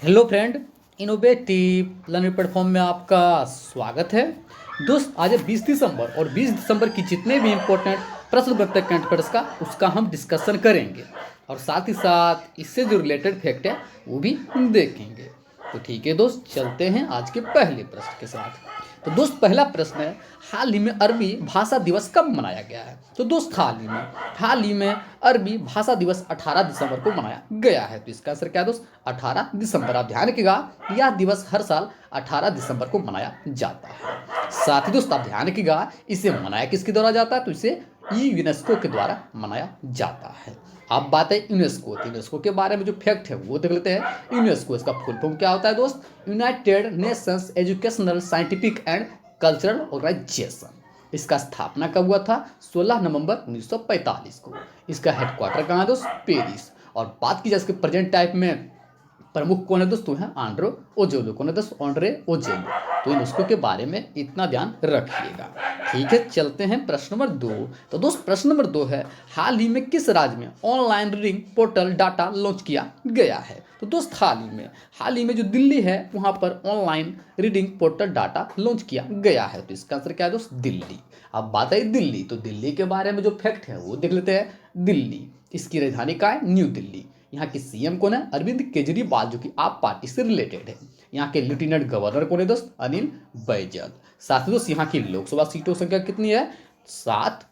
Hello friend, innovative learning platform में आपका स्वागत है। दोस्त, आज है 20 दिसंबर और 20 दिसंबर की जितने भी इम्पोर्टेंट प्रश्न बनते हैं करंट अफेयर्स का उसका हम डिस्कशन करेंगे और साथ ही साथ इससे जो रिलेटेड फैक्ट है वो भी देखेंगे। तो ठीक है दोस्त, चलते हैं आज के पहले प्रश्न के साथ। तो दोस्त, पहला प्रश्न है, हाल ही में अरबी भाषा दिवस कब मनाया गया है? तो दोस्त, हाल ही में अरबी भाषा दिवस 18 दिसंबर को मनाया गया है। तो इसका आंसर क्या है दोस्त? 18 दिसंबर। आप ध्यान रखिएगा, यह दिवस हर साल 18 दिसंबर को मनाया जाता है। साथ ही दोस्त, आप ध्यान रखिएगा, इसे मनाया किसके द्वारा जाता है? तो इसे यूनेस्को के द्वारा मनाया जाता है। अब बात है यूनेस्को। तो यूनेस्को के बारे में जो फैक्ट है वो देख लेते हैं। यूनेस्को, इसका फुल फॉर्म क्या होता है दोस्त? United Nations Educational Scientific and Cultural Organization. इसका स्थापना कब हुआ था? 16 नवंबर 1945 को। इसका हेडक्वार्टर कहाँ है दोस्त? पेरिस। और बात की जाए इसके प्रेजेंट टाइप में प्रमुख कौन है दोस्त? तो है आंड्रो ओजेलो। कौन है दोस्त? आंड्रे ओजेलो। तो इन उसको के बारे में इतना ध्यान रखिएगा। ठीक है, चलते हैं प्रश्न नंबर 2। तो दोस्त, प्रश्न नंबर 2 है, हाल ही में किस राज्य में online reading portal data launch किया गया है? तो दोस्त, हाल ही में जो दिल्ली है वहाँ पर online reading portal data launch किया गया है। तो इसका आंसर क्या है दोस्त? दिल्ली। अब बात है दिल्ली, तो दिल्ली के बारे में जो फैक्ट है वो देख लेते हैं। दिल्ली, इसकी राजधानी का है न्यू दिल्ली। यहाँ के सीएम कौन है? अरविंद केजरीवाल, जो कि आप पार्टी से रिलेटेड है। यहाँ के लेफ्टिनेंट गवर्नर कौन है दोस्त? अनिल बैजल। साथ ही दोस्त, यहाँ की लोकसभा सीटों संख्या कितनी है? 7।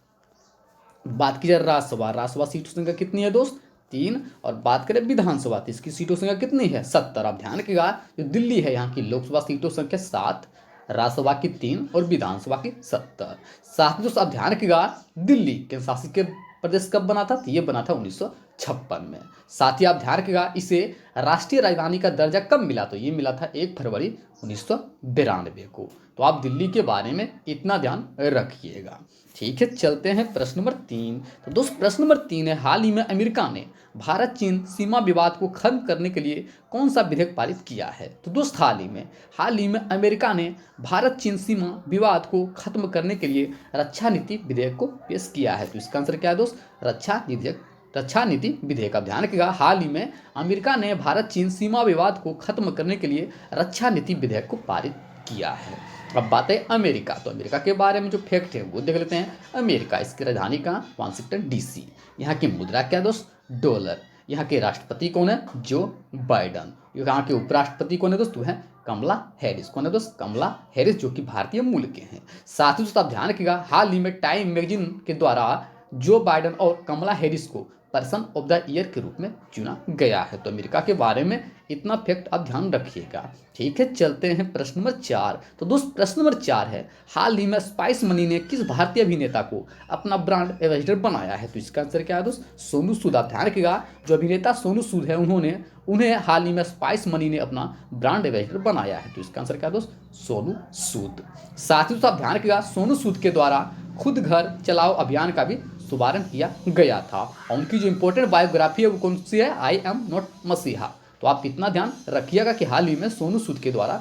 बात की जाए राज्यसभा सीटों संख्या कितनी है दोस्त? 3। और बात करें विधानसभा, तो इसकी सीटों संख्या कितनी है? 70। आप ध्यान रखिएगा, जो दिल्ली है यहाँ की लोकसभा सीटों संख्या 7, राज्यसभा की 3 और विधानसभा की 70। साथ ही दोस्त, आप ध्यान रखिएगा, दिल्ली केंद्र शासित के प्रदेश कब बना था? तो ये बना था 1956 में। साथ ही आप ध्यान रखिएगा, इसे राष्ट्रीय राजधानी का दर्जा कब मिला? तो ये मिला था 1 फरवरी 1992 को। तो आप दिल्ली के बारे में इतना ध्यान रखिएगा। ठीक है, चलते हैं प्रश्न नंबर 3। तो दोस्त, प्रश्न नंबर 3 है, हाल ही में अमेरिका ने भारत चीन सीमा विवाद को खत्म करने के लिए कौन सा विधेयक पारित किया है? तो दोस्त, हाल ही में अमेरिका ने भारत चीन सीमा विवाद को खत्म करने के लिए रक्षा नीति विधेयक को पेश किया है। तो इसका आंसर क्या है दोस्त? रक्षा नीति विधेयक। आप ध्यान रखिएगा, हाल ही में अमेरिका ने भारत चीन सीमा विवाद को खत्म करने के लिए रक्षा नीति विधेयक को पारित किया है। अब बात है अमेरिका। तो अमेरिका के बारे में जो फैक्ट है वो देख लेते हैं। अमेरिका, इसकी राजधानी कहाँ? Washington DC. यहाँ की मुद्रा क्या दोस्त? डॉलर। यहाँ के राष्ट्रपति कौन है? जो बाइडन। यहाँ के उपराष्ट्रपति कौन है दोस्त? वो है कमला हैरिस। कौन है दोस्त? कमला हैरिस, जो कि भारतीय मूल के हैं। साथ ही दोस्त, आप ध्यान रखिएगा, हाल ही में टाइम मैगजीन के द्वारा जो बाइडन और कमला हैरिस को पर्सन ऑफ द ईयर के रूप में चुना गया है। तो अमेरिका के बारे में इतना फैक्ट आप ध्यान रखिएगा। ठीक है, चलते हैं प्रश्न नंबर 4। तो दोस्त, प्रश्न नंबर 4 है, हाल ही में स्पाइस मनी ने किस भारतीय अभिनेता को अपना ब्रांड एम्बेसडर बनाया है? तो इसका आंसर क्या है दोस्त? सोनू सूद। आप ध्यान रखिएगा, जो अभिनेता सोनू सूद है उन्हें हाल ही में स्पाइस मनी ने अपना ब्रांड एम्बेसडर बनाया है। तो इसका आंसर क्या है दोस्त? सोनू सूद। साथ ही दोस्त, आप ध्यान रखिएगा, सोनू सूद के द्वारा खुद घर चलाओ अभियान का भी शुभारंभ किया गया था। और उनकी जो इंपॉर्टेंट बायोग्राफी है वो कौन सी है? आई एम नॉट मसीहा। तो आप इतना ध्यान रखिएगा कि हाल ही में सोनू सूद के द्वारा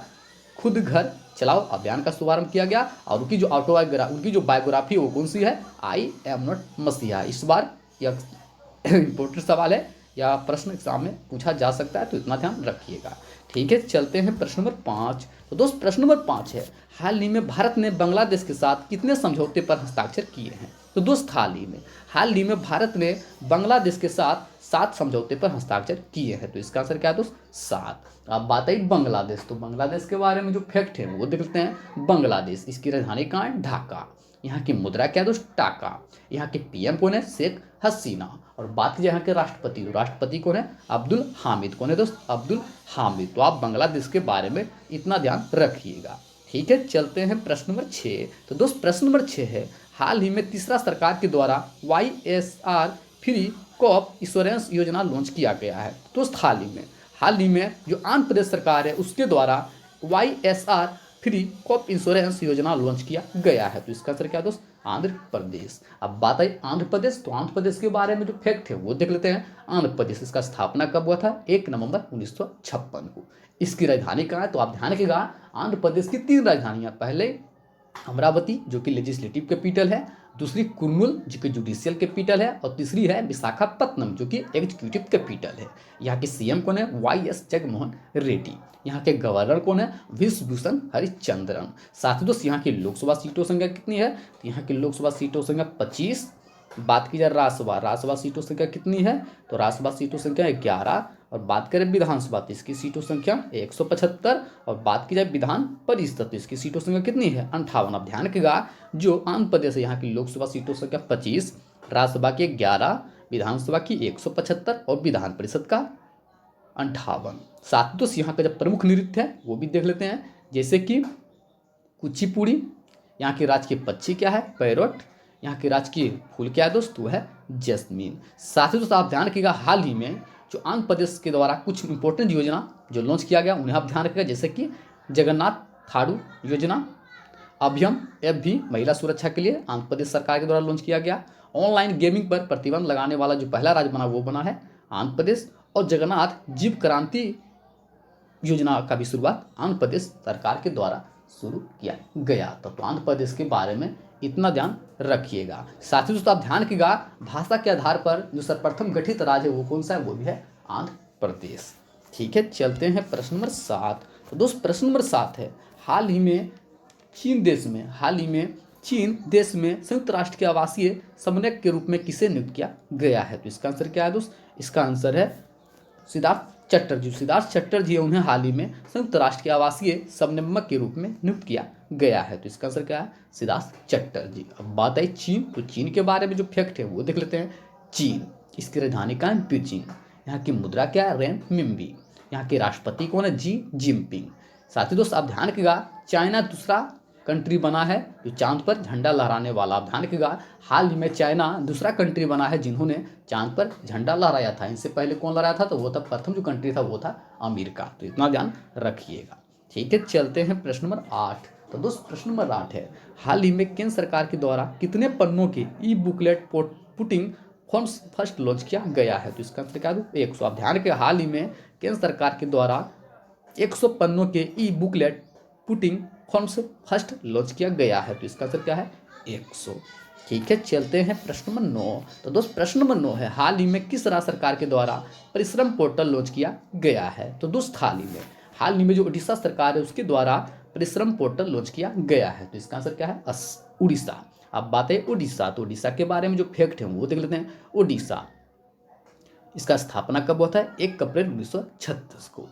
खुद घर चलाओ अभियान का शुभारंभ किया गया और उनकी जो बायोग्राफी है वो कौन सी है? आई एम नॉट मसीहा। इस बार यह इंपॉर्टेंट सवाल है या प्रश्न एग्जाम में पूछा जा सकता है, तो इतना ध्यान रखिएगा। ठीक है, चलते हैं प्रश्न नंबर 5। तो दोस्त, प्रश्न नंबर 5 है, हाल ही में भारत ने बांग्लादेश के साथ कितने समझौते पर हस्ताक्षर किए हैं? तो दोस्त, हाल ही में भारत ने बांग्लादेश के साथ 7 समझौते पर हस्ताक्षर किए हैं। तो इसका आंसर क्या है दोस्त? 7। अब बात आई बांग्लादेश। तो बांग्लादेश के बारे में जो फैक्ट है वो देख लेते हैं। बांग्लादेश, इसकी राजधानी कहाँ है? ढाका। यहाँ की मुद्रा क्या है दोस्त? टाका। यहाँ के पीएम कौन है? शेख हसीना। और बात कीजिए यहाँ के राष्ट्रपति, तो राष्ट्रपति कौन है? अब्दुल हामिद। कौन है दोस्त? अब्दुल हामिद। तो आप बांग्लादेश के बारे में इतना ध्यान रखिएगा। ठीक है, चलते हैं प्रश्न नंबर 6। तो दोस्त, प्रश्न नंबर 6 है, हाल ही में तीसरा सरकार के द्वारा YSR फ्री क्रॉप इंश्योरेंस योजना लॉन्च किया गया है। दोस्त, हाल ही में जो आंध्र प्रदेश सरकार है उसके द्वारा YSR फ्री क्रॉप इंश्योरेंस योजना लॉन्च किया गया है। तो इसका आंसर क्या है दोस्त? आंध्र प्रदेश। अब बात आई आंध्र प्रदेश। तो आंध्र प्रदेश के बारे में जो फैक्ट है वो देख लेते हैं। आंध्र प्रदेश, इसका स्थापना कब हुआ था? 1 नवंबर 1956 को। इसकी राजधानी कहाँ है? तो आप ध्यान रखिएगा, आंध्र प्रदेश की 3 राजधानियां। पहले अमरावती जो कि लेजिस्लेटिव कैपिटल है, दूसरी कुर्नूल जो कि जुडिशियल कैपिटल है, और तीसरी है विशाखापत्तनम जो कि एग्जीक्यूटिव कैपिटल है। यहाँ के सीएम कौन है? वाई.एस. जगनमोहन रेड्डी। यहाँ के गवर्नर कौन है? विश्वभूषण हरिचंद्रन। साथ ही दोस्त यहाँ की लोकसभा सीटों संख्या कितनी है? तो यहाँ की लोकसभा सीटों संख्या 25। बात की जाए राज्यसभा सीटों संख्या कितनी है? तो राज्यसभा सीटों संख्या 11। और बात करें विधानसभा तो इसकी सीटों संख्या 175। और बात की जाए विधान परिषद तो इसकी सीटों संख्या कितनी है? 58। अब ध्यान रखिएगा, जो आंध्र प्रदेश है यहाँ की लोकसभा सीटों संख्या 25, राज्यसभा की 11, विधानसभा की 175 और विधान परिषद का 58। साथ ही दोस्त यहाँ का जब प्रमुख नृत्य है वो भी देख लेते हैं, जैसे कि कुचिपुड़ी। यहाँ की राजकीय पक्षी क्या है? पैरोट। यहाँ के राजकीय फूल क्या है दोस्त? वो है जैस्मीन। साथ ही दोस्त आप ध्यान रखिएगा, हाल ही में जो आंध्र प्रदेश के द्वारा कुछ इंपॉर्टेंट योजना जो लॉन्च किया गया उन्हें आप ध्यान रखिएगा, जैसे कि जगन्नाथ थाड़ू योजना, अभयम ऐप भी महिला सुरक्षा के लिए आंध्र प्रदेश सरकार के द्वारा लॉन्च किया गया। ऑनलाइन गेमिंग पर प्रतिबंध लगाने वाला जो पहला राज्य बना वो बना है आंध्र प्रदेश। और जगन्नाथ जीव क्रांति योजना का भी शुरुआत आंध्र प्रदेश सरकार के द्वारा शुरू किया गया। तो आंध्र प्रदेश के बारे में इतना ध्यान रखिएगा। साथ ही दोस्तों आप ध्यान रखिएगा, भाषा के आधार पर जो सर्वप्रथम गठित राज्य है वो कौन सा है? वो भी है आंध्र प्रदेश। ठीक है, चलते हैं प्रश्न नंबर 7। तो दोस्त प्रश्न नंबर 7 है, हाल ही में चीन देश में संयुक्त राष्ट्र के आवासीय समन्वयक के रूप में किसे नियुक्त किया गया है? तो इसका आंसर क्या है दोस्त? इसका आंसर है सिद्धार्थ चटर्जी। सिद्धार्थ चटर्जी है, उन्हें हाल ही में संयुक्त राष्ट्र के आवासीय समन्वयक के रूप में नियुक्त किया गया है। तो इसका आंसर क्या है? सिद्धार्थ चटर्जी। अब बात आई चीन, तो चीन के बारे में जो फैक्ट है वो देख लेते हैं। चीन, इसकी राजधानी का है बीजिंग। यहाँ की मुद्रा क्या है? रेन मिम्बी। यहाँ के राष्ट्रपति कौन है? Xi Jinping. साथ ही दोस्त आप ध्यान रखिएगा, चाइना दूसरा कंट्री बना है जो चांद पर झंडा लहराने वाला। आप ध्यान रखिएगा, हाल ही में चाइना दूसरा कंट्री बना है जिन्होंने चांद पर झंडा लहराया था। इनसे पहले कौन लहराया था? तो वो था प्रथम जो कंट्री था वो था अमेरिका। तो इतना ध्यान रखिएगा। ठीक है, चलते हैं प्रश्न नंबर 8। तो दोस्त प्रश्न नंबर 8 है, हाल ही में केंद्र सरकार के द्वारा कितने पन्नों के e booklet putting farmers first launch किया गया है? तो इसका आंसर क्या है? 100। आप ध्यान रखिएगा, हाल ही में केंद्र सरकार के द्वारा 100 पन्नों के e booklet putting farmers first launch किया गया है। तो इसका आंसर क्या है? 100। ठीक है, चलते हैं प्रश्न नंबर 9। तो दोस्त प्रश्न नंबर 9 है, हाल ही में किस राज्य सरकार के द्वारा परिश्रम पोर्टल लॉन्च किया गया है? तो दोस्त हाल ही में जो उड़ीसा सरकार है उसके द्वारा परिश्रम पोर्टल लॉन्च किया गया है। तो इसका आंसर क्या है? उड़ीसा। अब बात है उड़ीसा, तो उड़ीसा के बारे में जो फैक्ट है वो देख लेते हैं। उड़ीसा, इसका स्थापना कब हुआ था? 1 अप्रैल 1936 को।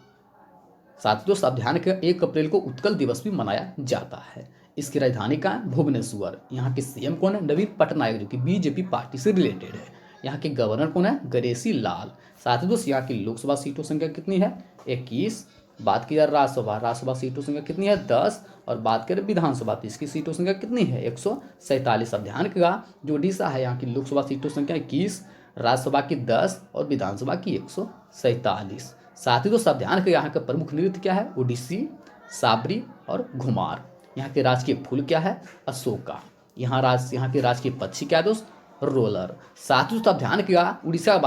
साथ ही दोस्त आप ध्यान रखिएगा, 1 अप्रैल को उत्कल दिवस भी मनाया जाता है। इसकी राजधानी का है भुवनेश्वर। यहाँ के सीएम कौन है? नवीन पटनायक, जो कि बीजेपी पार्टी से रिलेटेड है। यहाँ के गवर्नर कौन है? गणेशी लाल। साथ ही दोस्त यहाँ की लोकसभा सीटों संख्या कितनी है? 21। बात की जाए राज्यसभा सीटों संख्या कितनी है? 10। और बात करें विधानसभा तो इसकी सीटों संख्या कितनी है? 147। अब ध्यान रखिएगा, जो उड़ीसा है यहाँ की लोकसभा सीटों संख्या 21, राज्यसभा की 10 और विधानसभा की 147। साथ ही दोस्त आप ध्यान रखिएगा, यहाँ का प्रमुख नृत्य क्या है? ओडिसी, साबरी और घुमार। यहाँ के राजकीय फूल क्या है? अशोका। यहाँ के राजकीय पक्षी क्या है दोस्त? रोलर। साथ ही दोस्त आप ध्यान रखिएगा उड़ीसा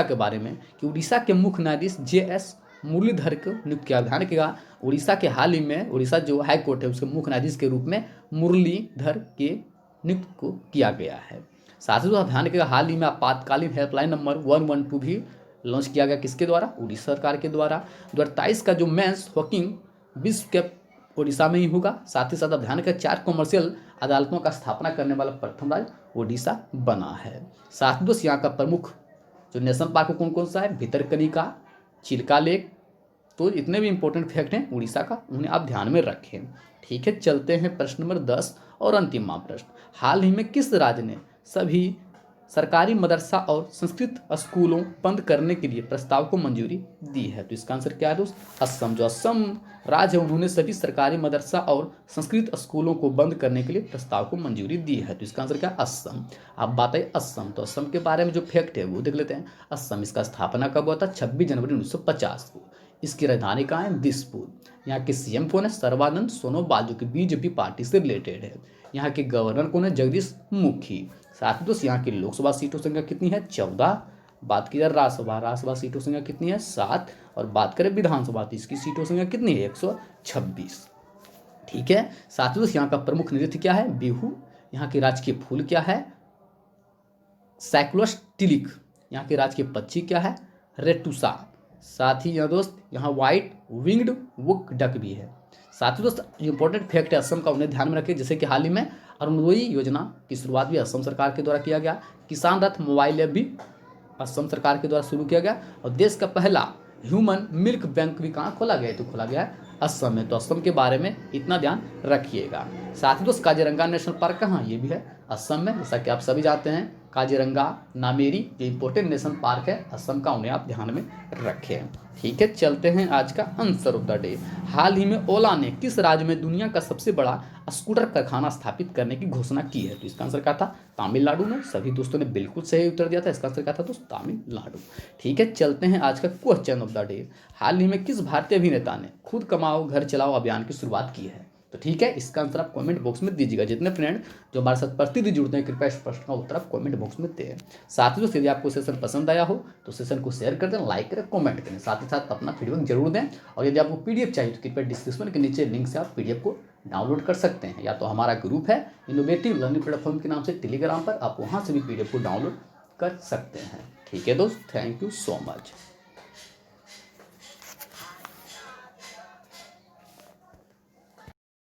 के बारे में कि उड़ीसा के मुख्य न्यायाधीश जे.एस. मुरलीधर को नियुक्त किया। ध्यान रखिएगा, उड़ीसा के हाल ही में उड़ीसा जो हाई कोर्ट है उसके मुख्य न्यायाधीश के रूप में मुरलीधर के नियुक्त को किया गया है। साथ ही दोस्त आप ध्यान रखिएगा, हाल ही में आपातकालीन हेल्पलाइन नंबर 112 भी लॉन्च किया गया। किसके द्वारा? उड़ीसा सरकार के द्वारा। 2023 का जो मेंस हॉकिंग विश्व कप उड़ीसा में ही होगा। साथ ही साथ आप ध्यान रखें, 4 कमर्शियल अदालतों का स्थापना करने वाला प्रथम राज्य उड़ीसा बना है। साथ ही दोस्त यहाँ का प्रमुख जो नेशनल पार्क कौन कौन सा है? भितरकनिका, चिल्का लेक। तो इतने भी इंपॉर्टेंट फैक्ट हैं उड़ीसा का, उन्हें आप ध्यान में रखें। ठीक है, चलते हैं प्रश्न नंबर 10 और अंतिम प्रश्न। हाल ही में किस राज्य ने सभी सरकारी मदरसा और संस्कृत स्कूलों बंद करने के लिए प्रस्ताव को मंजूरी दी है? तो इसका आंसर क्या है दोस्त? असम। जो असम राज्य है उन्होंने सभी सरकारी मदरसा और संस्कृत स्कूलों को बंद करने के लिए प्रस्ताव को मंजूरी दी है। तो इसका आंसर क्या है? असम। अब बात है असम, तो असम के बारे में जो फैक्ट है वो देख लेते हैं। असम, इसका स्थापना कब हुआ था? 26 जनवरी 1950 को। इसकी राजधानी कहाँ है? दिसपुर। यहाँ के सीएम कौन है? सर्बानंद सोनोवाल, जो कि बीजेपी पार्टी से रिलेटेड है। यहाँ के गवर्नर कौन है? जगदीश मुखी। साथ ही दोस्त यहाँ की लोकसभा सीटों संख्या कितनी है? 14। बात की जाए राज्यसभा सीटों संख्या कितनी है? 7। और बात करें विधानसभा तो इसकी सीटों संख्या कितनी है? 126। ठीक है। साथ ही दोस्त यहाँ का प्रमुख नृत्य क्या है? बिहू। यहाँ की राजकीय फूल क्या है? साइक्लोस टिलिक। यहाँ के राजकीय पक्षी क्या है? रेटुसा। साथ ही यहाँ दोस्त यहाँ व्हाइट विंग्ड वुक डक भी है। साथ ही दोस्त इंपॉर्टेंट फैक्ट है असम का, उन्हें ध्यान में रखें, जैसे कि हाल ही में अरुणोदय योजना की शुरुआत भी असम सरकार के द्वारा किया गया। किसान रथ मोबाइल ऐप भी असम सरकार के द्वारा शुरू किया गया। और देश का पहला ह्यूमन मिल्क बैंक भी कहाँ खोला गया है? तो खोला गया है असम में। तो असम के बारे में इतना ध्यान रखिएगा। साथ ही दोस्त काजीरंगा नेशनल पार्क कहाँ? ये भी है असम में, जैसा कि आप सभी जानते हैं। काजीरंगा नामेरी जो इंपॉर्टेंट नेशनल पार्क है असम का, उन्हें आप ध्यान में रखें। ठीक है, चलते हैं आज का आंसर ऑफ द डे। हाल ही में ओला ने किस राज्य में दुनिया का सबसे बड़ा स्कूटर कारखाना स्थापित करने की घोषणा की है? तो इसका आंसर क्या था? तमिलनाडु में। सभी दोस्तों ने बिल्कुल सही उत्तर दिया था। इसका आंसर क्या था दोस्त? तमिलनाडु। ठीक है, चलते हैं आज का क्वेश्चन ऑफ द डे। हाल ही में किस भारतीय अभिनेता ने खुद कमाओ घर चलाओ अभियान की शुरुआत की है? तो ठीक है, इसका आंसर आप कमेंट बॉक्स में दीजिएगा। जितने फ्रेंड जो हमारे साथ प्रतिदिन जुड़ते हैं, कृपया इस प्रश्न का उत्तर आप कमेंट बॉक्स में दें। साथ ही दोस्तों यदि आपको सेशन पसंद आया हो तो सेशन को शेयर कर दें, लाइक करें, कमेंट करें, साथ ही साथ अपना फीडबैक जरूर दें। और यदि आपको पीडीएफ चाहिए तो कृपया डिस्क्रिप्शन के नीचे लिंक से आप पीडीएफ को डाउनलोड कर सकते हैं, या तो हमारा ग्रुप है इनोवेटिव लर्निंग प्लेटफॉर्म के नाम से टेलीग्राम पर, आप वहाँ से भी पीडीएफ को डाउनलोड कर सकते हैं। ठीक है दोस्त, थैंक यू सो मच।